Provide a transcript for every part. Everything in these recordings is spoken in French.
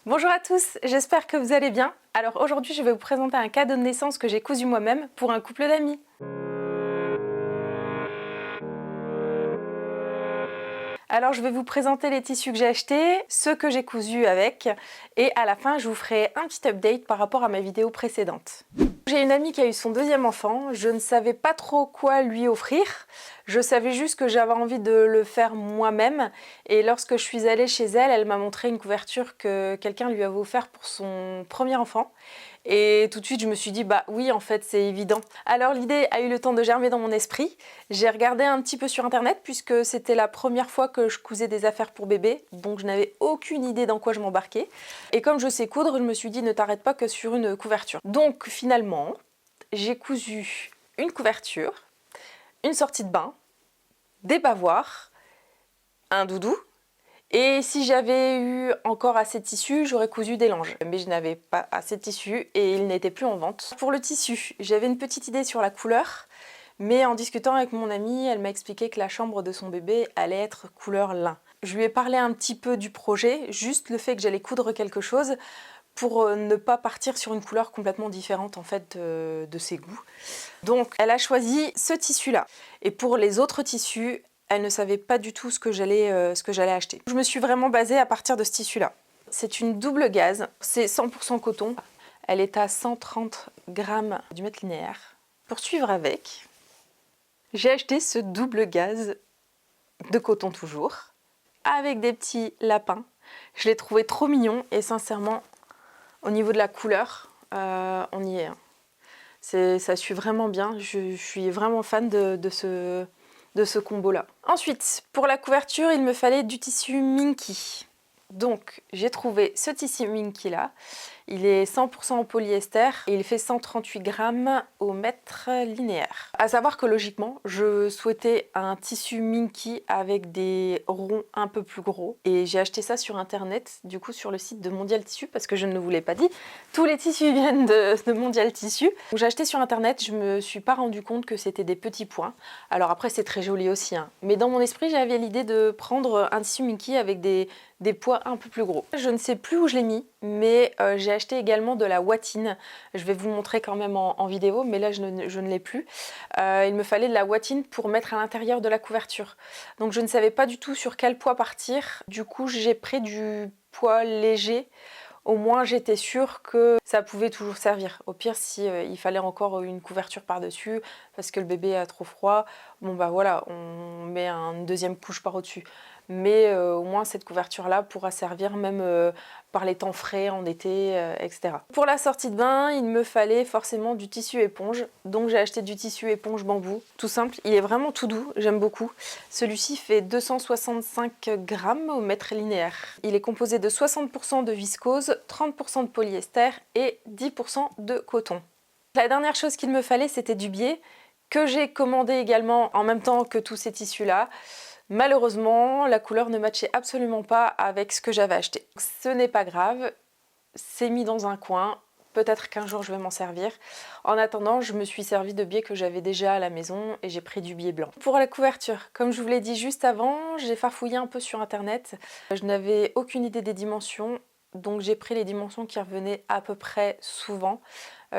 Bonjour à tous, j'espère que vous allez bien. Alors aujourd'hui je vais vous présenter un cadeau de naissance que j'ai cousu moi-même pour un couple d'amis. Alors je vais vous présenter les tissus que j'ai achetés, ceux que j'ai cousus avec, et à la fin je vous ferai un petit update par rapport à ma vidéo précédente. J'ai une amie qui a eu son deuxième enfant, je ne savais pas trop quoi lui offrir, je savais juste que j'avais envie de le faire moi-même, et lorsque je suis allée chez elle, elle m'a montré une couverture que quelqu'un lui avait offert pour son premier enfant. Et tout de suite, je me suis dit, bah oui, en fait, c'est évident. Alors l'idée a eu le temps de germer dans mon esprit. J'ai regardé un petit peu sur internet puisque c'était la première fois que je cousais des affaires pour bébé, donc je n'avais aucune idée dans quoi je m'embarquais. Et comme je sais coudre, je me suis dit, ne t'arrête pas que sur une couverture. Donc finalement, j'ai cousu une couverture, une sortie de bain, des bavoirs, un doudou. Et si j'avais eu encore assez de tissu, j'aurais cousu des langes. Mais je n'avais pas assez de tissu et il n'était plus en vente. Pour le tissu, j'avais une petite idée sur la couleur, mais en discutant avec mon amie, elle m'a expliqué que la chambre de son bébé allait être couleur lin. Je lui ai parlé un petit peu du projet, juste le fait que j'allais coudre quelque chose pour ne pas partir sur une couleur complètement différente en fait de ses goûts. Donc elle a choisi ce tissu-là. Et pour les autres tissus, elle ne savait pas du tout ce que j'allais acheter. Je me suis vraiment basée à partir de ce tissu-là. C'est une double gaze, c'est 100% coton. Elle est à 130 grammes du mètre linéaire. Pour suivre avec, j'ai acheté ce double gaze de coton toujours, avec des petits lapins. Je l'ai trouvé trop mignon et sincèrement, au niveau de la couleur, on y est. Ça suit vraiment bien, je suis vraiment fan de ce combo-là. Ensuite, pour la couverture, il me fallait du tissu Minky. Donc, j'ai trouvé ce tissu Minky là. Il est 100% en polyester et il fait 138 grammes au mètre linéaire. À savoir que logiquement, je souhaitais un tissu Minky avec des ronds un peu plus gros. Et j'ai acheté ça sur internet, du coup sur le site de Mondial Tissu, parce que je ne vous l'ai pas dit. Tous les tissus viennent de Mondial Tissu. Donc j'ai acheté sur internet, je me suis pas rendu compte que c'était des petits points. Alors après c'est très joli aussi, hein. Mais dans mon esprit j'avais l'idée de prendre un tissu Minky avec des poids un peu plus gros. Je ne sais plus où je l'ai mis, mais j'ai acheté également de la ouatine. Je vais vous le montrer quand même en vidéo, mais là je ne l'ai plus. Il me fallait de la ouatine pour mettre à l'intérieur de la couverture. Donc je ne savais pas du tout sur quel poids partir. Du coup j'ai pris du poids léger. Au moins j'étais sûre que ça pouvait toujours servir. Au pire si il fallait encore une couverture par-dessus parce que le bébé a trop froid, bon bah voilà, on met une deuxième couche par-dessus. Mais au moins cette couverture là pourra servir même par les temps frais en été, etc. Pour la sortie de bain, il me fallait forcément du tissu éponge, donc j'ai acheté du tissu éponge bambou, tout simple, il est vraiment tout doux, j'aime beaucoup. Celui-ci fait 265 grammes au mètre linéaire. Il est composé de 60% de viscose, 30% de polyester et 10% de coton. La dernière chose qu'il me fallait, c'était du biais, que j'ai commandé également en même temps que tous ces tissus là. Malheureusement, la couleur ne matchait absolument pas avec ce que j'avais acheté. Ce n'est pas grave, c'est mis dans un coin, peut-être qu'un jour je vais m'en servir. En attendant, je me suis servi de biais que j'avais déjà à la maison et j'ai pris du biais blanc. Pour la couverture, comme je vous l'ai dit juste avant, j'ai farfouillé un peu sur internet. Je n'avais aucune idée des dimensions, donc j'ai pris les dimensions qui revenaient à peu près souvent.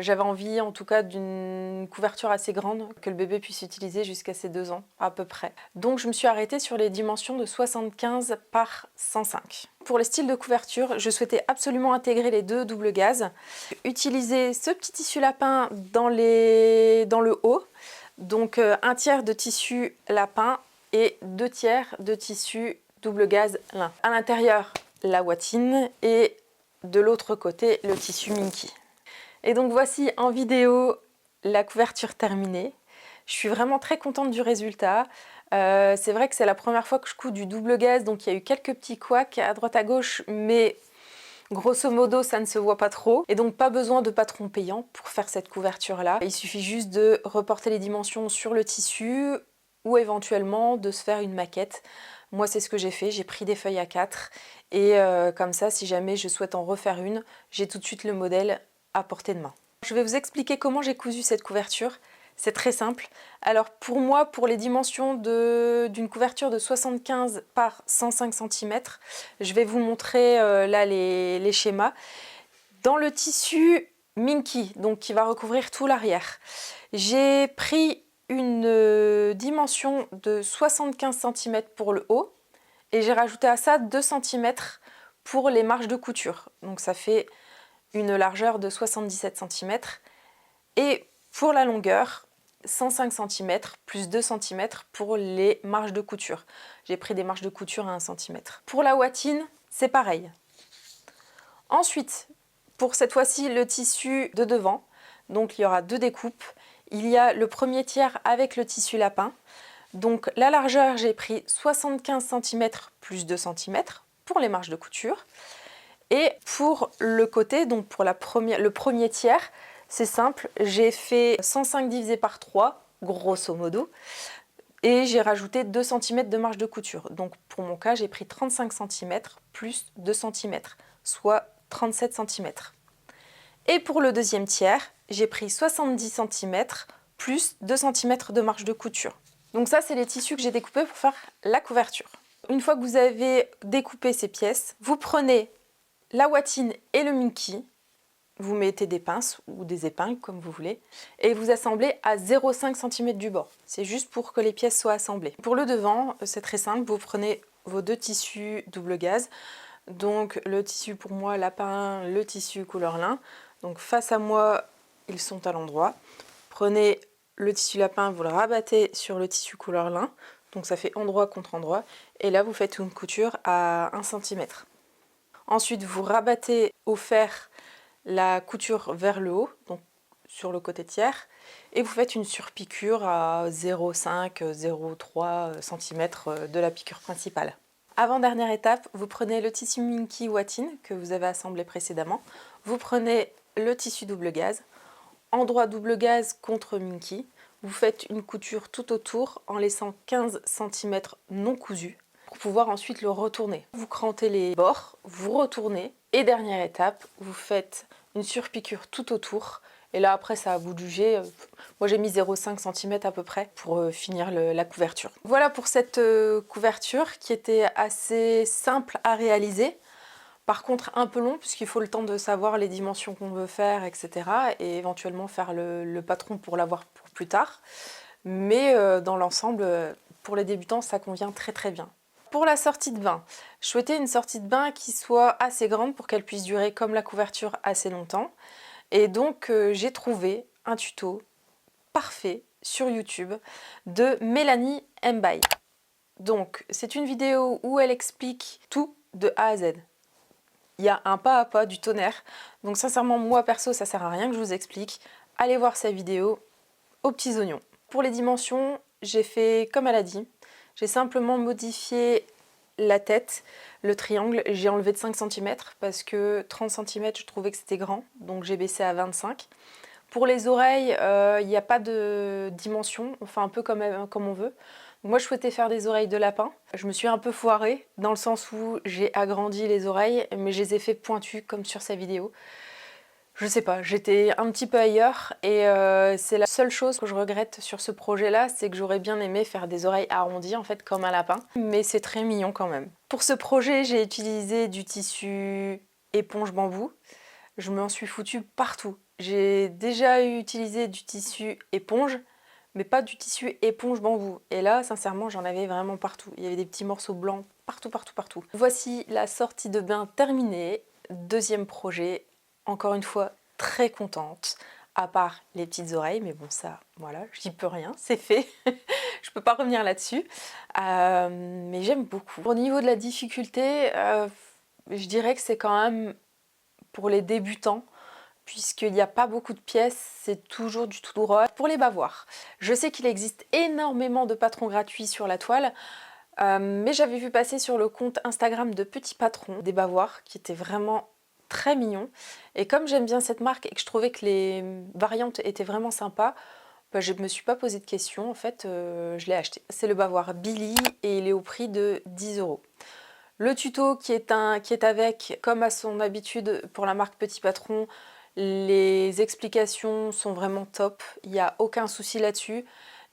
J'avais envie en tout cas d'une couverture assez grande que le bébé puisse utiliser jusqu'à ses 2 ans à peu près. Donc je me suis arrêtée sur les dimensions de 75 par 105. Pour le style de couverture, je souhaitais absolument intégrer les deux doubles gazes. Utiliser ce petit tissu lapin dans le haut, donc un tiers de tissu lapin et 2 tiers de tissu double gaze lin. À l'intérieur, la ouatine et de l'autre côté, le tissu Minky. Et donc voici en vidéo la couverture terminée. Je suis vraiment très contente du résultat. C'est vrai que c'est la première fois que je couds du double gaze, donc il y a eu quelques petits couacs à droite à gauche, mais grosso modo ça ne se voit pas trop. Et donc pas besoin de patron payant pour faire cette couverture là. Il suffit juste de reporter les dimensions sur le tissu ou éventuellement de se faire une maquette. Moi c'est ce que j'ai fait, j'ai pris des feuilles A4 et comme ça si jamais je souhaite en refaire une, j'ai tout de suite le modèle à portée de main. Je vais vous expliquer comment j'ai cousu cette couverture. C'est très simple. Alors pour moi, pour les dimensions d'une couverture de 75 par 105 cm, je vais vous montrer là les schémas. Dans le tissu Minky, donc qui va recouvrir tout l'arrière, j'ai pris une dimension de 75 cm pour le haut et j'ai rajouté à ça 2 cm pour les marges de couture. Donc ça fait une largeur de 77 cm. Et pour la longueur, 105 cm plus 2 cm pour les marges de couture. J'ai pris des marges de couture à 1 cm. Pour la watine, c'est pareil. Ensuite, pour cette fois-ci, le tissu de devant, donc il y aura 2 découpes. Il y a le premier tiers avec le tissu lapin. Donc la largeur, j'ai pris 75 cm plus 2 cm pour les marges de couture. Et pour le côté, donc pour le premier tiers, c'est simple, j'ai fait 105 divisé par 3, grosso modo, et j'ai rajouté 2 cm de marge de couture. Donc pour mon cas, j'ai pris 35 cm plus 2 cm, soit 37 cm. Et pour le deuxième tiers, j'ai pris 70 cm plus 2 cm de marge de couture. Donc ça, c'est les tissus que j'ai découpés pour faire la couverture. Une fois que vous avez découpé ces pièces, vous prenez la watine et le Minky, vous mettez des pinces ou des épingles comme vous voulez et vous assemblez à 0,5 cm du bord. C'est juste pour que les pièces soient assemblées. Pour le devant, c'est très simple, vous prenez vos 2 tissus double gaze. Donc le tissu pour moi lapin, le tissu couleur lin. Donc face à moi, ils sont à l'endroit. Prenez le tissu lapin, vous le rabattez sur le tissu couleur lin. Donc ça fait endroit contre endroit. Et là, vous faites une couture à 1 cm. Ensuite, vous rabattez au fer la couture vers le haut, donc sur le côté tiers, et vous faites une surpiqûre à 0,5-0,3 cm de la piqûre principale. Avant-dernière étape, vous prenez le tissu Minky Watine que vous avez assemblé précédemment, vous prenez le tissu double gaze, endroit double gaze contre Minky, vous faites une couture tout autour en laissant 15 cm non cousus pour pouvoir ensuite le retourner. Vous crantez les bords, vous retournez et dernière étape, vous faites une surpiqûre tout autour. Et là après c'est à vous de juger. Moi j'ai mis 0,5 cm à peu près pour finir la couverture. Voilà pour cette couverture qui était assez simple à réaliser. Par contre un peu long puisqu'il faut le temps de savoir les dimensions qu'on veut faire, etc. Et éventuellement faire le patron pour l'avoir pour plus tard. Mais dans l'ensemble, pour les débutants, ça convient très très bien. Pour la sortie de bain, je souhaitais une sortie de bain qui soit assez grande pour qu'elle puisse durer comme la couverture assez longtemps. Et donc j'ai trouvé un tuto parfait sur YouTube de Mélanie Mbaye. Donc c'est une vidéo où elle explique tout de A à Z. Il y a un pas à pas du tonnerre. Donc sincèrement, moi perso, ça sert à rien que je vous explique. Allez voir sa vidéo aux petits oignons. Pour les dimensions, j'ai fait comme elle a dit. J'ai simplement modifié la tête, le triangle, j'ai enlevé de 5 cm parce que 30 cm je trouvais que c'était grand, donc j'ai baissé à 25. Pour les oreilles, il n'y a pas de dimension, on fait un peu comme on veut. Moi je souhaitais faire des oreilles de lapin. Je me suis un peu foirée dans le sens où j'ai agrandi les oreilles, mais je les ai fait pointues comme sur sa vidéo. Je sais pas, j'étais un petit peu ailleurs et c'est la seule chose que je regrette sur ce projet-là, c'est que j'aurais bien aimé faire des oreilles arrondies en fait comme un lapin, mais c'est très mignon quand même. Pour ce projet, j'ai utilisé du tissu éponge bambou. Je m'en suis foutue partout. J'ai déjà utilisé du tissu éponge, mais pas du tissu éponge bambou. Et là, sincèrement, j'en avais vraiment partout. Il y avait des petits morceaux blancs partout, partout, partout. Voici la sortie de bain terminée. Deuxième projet. Encore une fois, très contente, à part les petites oreilles, mais bon ça, voilà, j'y peux rien, c'est fait. Je peux pas revenir là-dessus, mais j'aime beaucoup. Au niveau de la difficulté, je dirais que c'est quand même pour les débutants, puisqu'il n'y a pas beaucoup de pièces, c'est toujours du tout droit. Pour les bavoirs, je sais qu'il existe énormément de patrons gratuits sur la toile, mais j'avais vu passer sur le compte Instagram de Petit Patron des bavoirs qui étaient vraiment très mignon, et comme j'aime bien cette marque et que je trouvais que les variantes étaient vraiment sympas, bah, je ne me suis pas posé de questions, en fait je l'ai acheté. C'est le bavoir Billy et il est au prix de 10 €. Le tuto qui est avec, comme à son habitude pour la marque Petit Patron, Les explications sont vraiment top, il n'y a aucun souci là-dessus.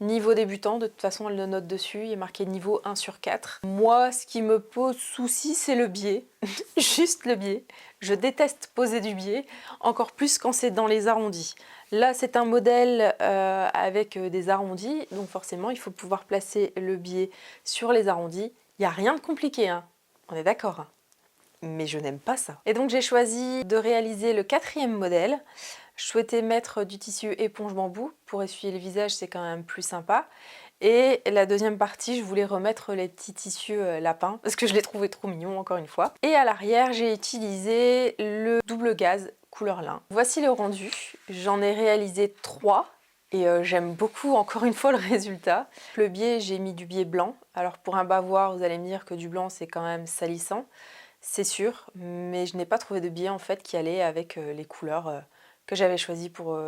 Niveau débutant, de toute façon elle le note dessus, il est marqué niveau 1/4. Moi, ce qui me pose souci, c'est le biais, juste le biais. Je déteste poser du biais, encore plus quand c'est dans les arrondis. Là, c'est un modèle avec des arrondis, donc forcément, il faut pouvoir placer le biais sur les arrondis. Il n'y a rien de compliqué, hein. On est d'accord, hein. Mais je n'aime pas ça. Et donc j'ai choisi de réaliser le 4e modèle. Je souhaitais mettre du tissu éponge bambou pour essuyer le visage, c'est quand même plus sympa. Et la deuxième partie, je voulais remettre les petits tissus lapins parce que je les trouvais trop mignons encore une fois. Et à l'arrière, j'ai utilisé le double gaze couleur lin. Voici le rendu. J'en ai réalisé 3. Et j'aime beaucoup encore une fois le résultat. Le biais, j'ai mis du biais blanc. Alors pour un bavoir, vous allez me dire que du blanc c'est quand même salissant. C'est sûr, mais je n'ai pas trouvé de biais en fait qui allait avec les couleurs que j'avais choisies pour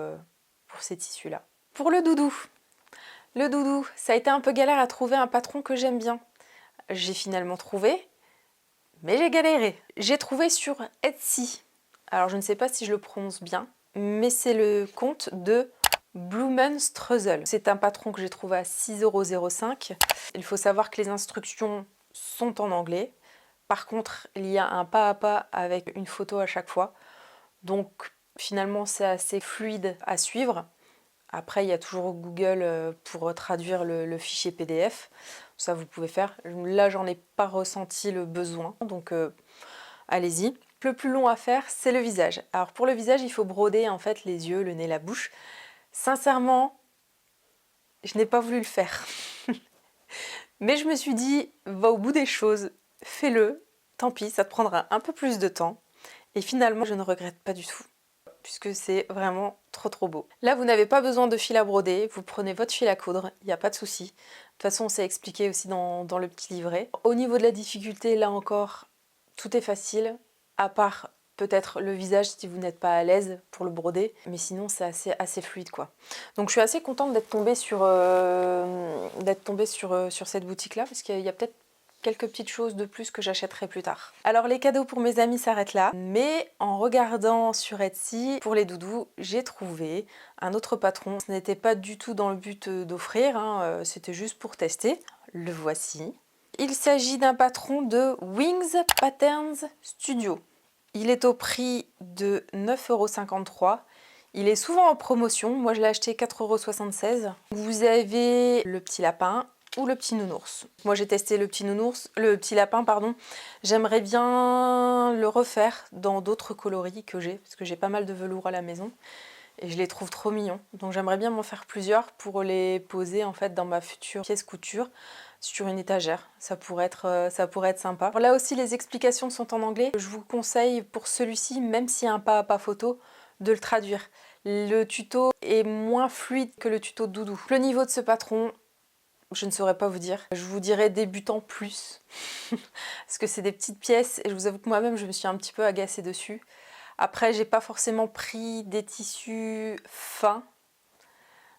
ces tissus-là. Pour le doudou, ça a été un peu galère à trouver un patron que j'aime bien. J'ai finalement trouvé, mais j'ai galéré. J'ai trouvé sur Etsy. Alors je ne sais pas si je le prononce bien, mais c'est le compte de Blumenströzel. C'est un patron que j'ai trouvé à 6,05 €. Il faut savoir que les instructions sont en anglais. Par contre, il y a un pas à pas avec une photo à chaque fois. Donc finalement, c'est assez fluide à suivre. Après, il y a toujours Google pour traduire le fichier PDF. Ça, vous pouvez faire. Là, j'en ai pas ressenti le besoin. Donc allez-y. Le plus long à faire, c'est le visage. Alors pour le visage, il faut broder en fait les yeux, le nez, la bouche. Sincèrement, je n'ai pas voulu le faire. Mais je me suis dit, va au bout des choses, fais-le, tant pis, ça te prendra un peu plus de temps. Et finalement, je ne regrette pas du tout, puisque c'est vraiment trop beau. Là, vous n'avez pas besoin de fil à broder, vous prenez votre fil à coudre, il n'y a pas de souci. De toute façon, c'est expliqué aussi dans le petit livret. Au niveau de la difficulté, là encore, tout est facile, à part peut-être le visage si vous n'êtes pas à l'aise pour le broder, mais sinon c'est assez fluide quoi. Donc je suis assez contente d'être tombée sur cette boutique là, parce qu'il y a peut-être quelques petites choses de plus que j'achèterai plus tard. Alors les cadeaux pour mes amis s'arrêtent là, mais en regardant sur Etsy, pour les doudous, j'ai trouvé un autre patron. Ce n'était pas du tout dans le but d'offrir, hein, c'était juste pour tester. Le voici. Il s'agit d'un patron de Wings Patterns Studio. Il est au prix de 9,53 €. Il est souvent en promotion. Moi, je l'ai acheté 4,76 €. Vous avez le petit lapin ou le petit nounours. Moi, j'ai testé le petit lapin, pardon. J'aimerais bien le refaire dans d'autres coloris que j'ai, parce que j'ai pas mal de velours à la maison. Et je les trouve trop mignons. Donc j'aimerais bien m'en faire plusieurs pour les poser en fait dans ma future pièce couture sur une étagère. Ça pourrait être sympa. Là aussi les explications sont en anglais. Je vous conseille pour celui-ci, même s'il y a un pas à pas photo, de le traduire. Le tuto est moins fluide que le tuto de doudou. Le niveau de ce patron, je ne saurais pas vous dire. Je vous dirais débutant plus. Parce que c'est des petites pièces et je vous avoue que moi-même je me suis un petit peu agacée dessus. Après, j'ai pas forcément pris des tissus fins.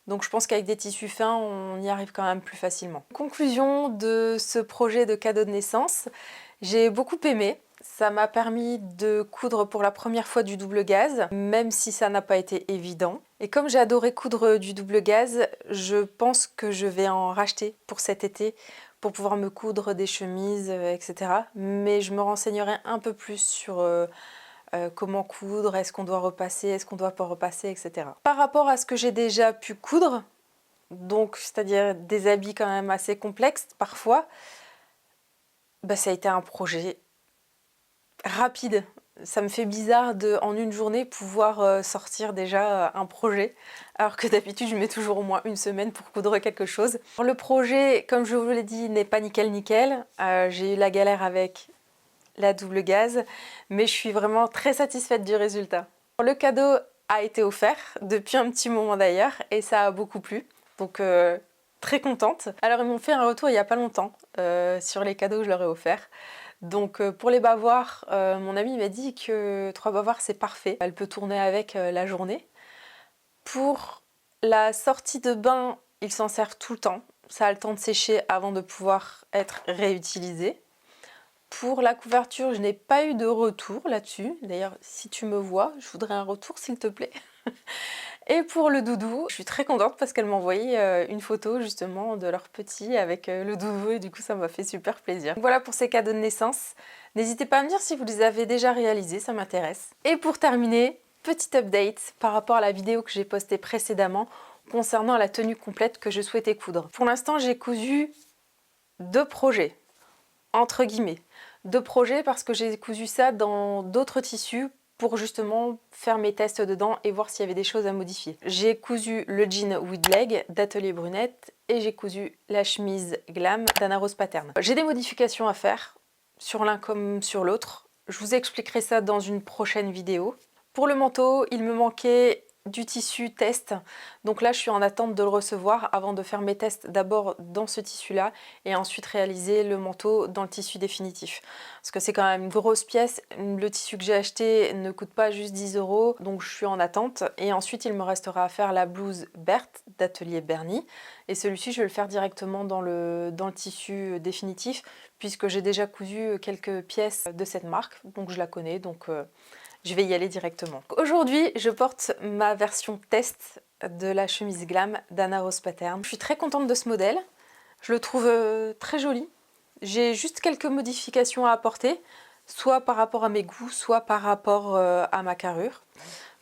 Donc je pense qu'avec des tissus fins, on y arrive quand même plus facilement. Conclusion de ce projet de cadeau de naissance, j'ai beaucoup aimé. Ça m'a permis de coudre pour la première fois du double gaze, même si ça n'a pas été évident. Et comme j'ai adoré coudre du double gaze, je pense que je vais en racheter pour cet été, pour pouvoir me coudre des chemises, etc. Mais je me renseignerai un peu plus sur comment coudre, est-ce qu'on doit repasser, est-ce qu'on doit pas repasser, etc. Par rapport à ce que j'ai déjà pu coudre, donc c'est-à-dire des habits quand même assez complexes parfois, bah, ça a été un projet rapide. Ça me fait bizarre de, en une journée, pouvoir sortir déjà un projet, alors que d'habitude je mets toujours au moins une semaine pour coudre quelque chose. Le projet, comme je vous l'ai dit, n'est pas nickel. J'ai eu la galère avec la double gaze, mais je suis vraiment très satisfaite du résultat. Le cadeau a été offert depuis un petit moment d'ailleurs et ça a beaucoup plu, donc très contente. Alors ils m'ont fait un retour il n'y a pas longtemps sur les cadeaux que je leur ai offerts. Donc pour les bavoirs, mon amie m'a dit que 3 bavoirs c'est parfait, elle peut tourner avec la journée. Pour la sortie de bain, ils s'en servent tout le temps, ça a le temps de sécher avant de pouvoir être réutilisé. Pour la couverture, je n'ai pas eu de retour là-dessus. D'ailleurs, si tu me vois, je voudrais un retour s'il te plaît. Et pour le doudou, je suis très contente parce qu'elle m'a envoyé une photo justement de leur petit avec le doudou et du coup ça m'a fait super plaisir. Voilà pour ces cadeaux de naissance. N'hésitez pas à me dire si vous les avez déjà réalisés, ça m'intéresse. Et pour terminer, petit update par rapport à la vidéo que j'ai postée précédemment concernant la tenue complète que je souhaitais coudre. Pour l'instant, j'ai cousu 2 projets, entre guillemets. 2 projets parce que j'ai cousu ça dans d'autres tissus pour justement faire mes tests dedans et voir s'il y avait des choses à modifier. J'ai cousu le jean with leg d'Atelier Brunette et j'ai cousu la chemise glam d'Anna Rose Pattern. J'ai des modifications à faire sur l'un comme sur l'autre. Je vous expliquerai ça dans une prochaine vidéo. Pour le manteau, il me manquait du tissu test, donc là je suis en attente de le recevoir avant de faire mes tests d'abord dans ce tissu là et ensuite réaliser le manteau dans le tissu définitif parce que c'est quand même une grosse pièce. Le tissu que j'ai acheté ne coûte pas juste 10 €, donc je suis en attente et ensuite il me restera à faire la blouse Berthe d'Atelier Bernie et celui-ci je vais le faire directement dans le tissu définitif puisque j'ai déjà cousu quelques pièces de cette marque, donc je la connais, donc je vais y aller directement. Aujourd'hui, je porte ma version test de la chemise glam d'Anna Rose Pattern. Je suis très contente de ce modèle. Je le trouve très joli. J'ai juste quelques modifications à apporter, soit par rapport à mes goûts, soit par rapport à ma carrure.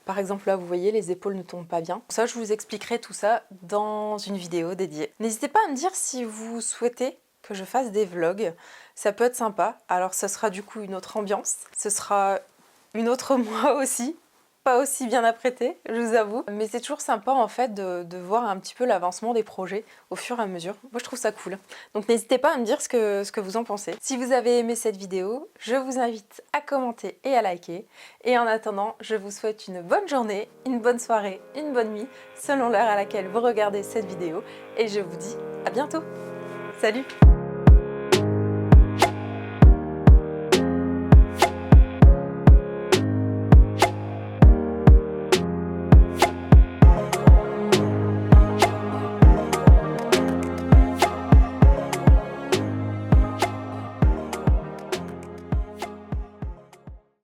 Par exemple, là, vous voyez, les épaules ne tombent pas bien. Ça, je vous expliquerai tout ça dans une vidéo dédiée. N'hésitez pas à me dire si vous souhaitez que je fasse des vlogs. Ça peut être sympa. Alors, ça sera du coup une autre ambiance. Ce sera une autre moi aussi, pas aussi bien apprêtée, je vous avoue. Mais c'est toujours sympa en fait de voir un petit peu l'avancement des projets au fur et à mesure. Moi je trouve ça cool. Donc n'hésitez pas à me dire ce que vous en pensez. Si vous avez aimé cette vidéo, je vous invite à commenter et à liker. Et en attendant, je vous souhaite une bonne journée, une bonne soirée, une bonne nuit, selon l'heure à laquelle vous regardez cette vidéo. Et je vous dis à bientôt. Salut!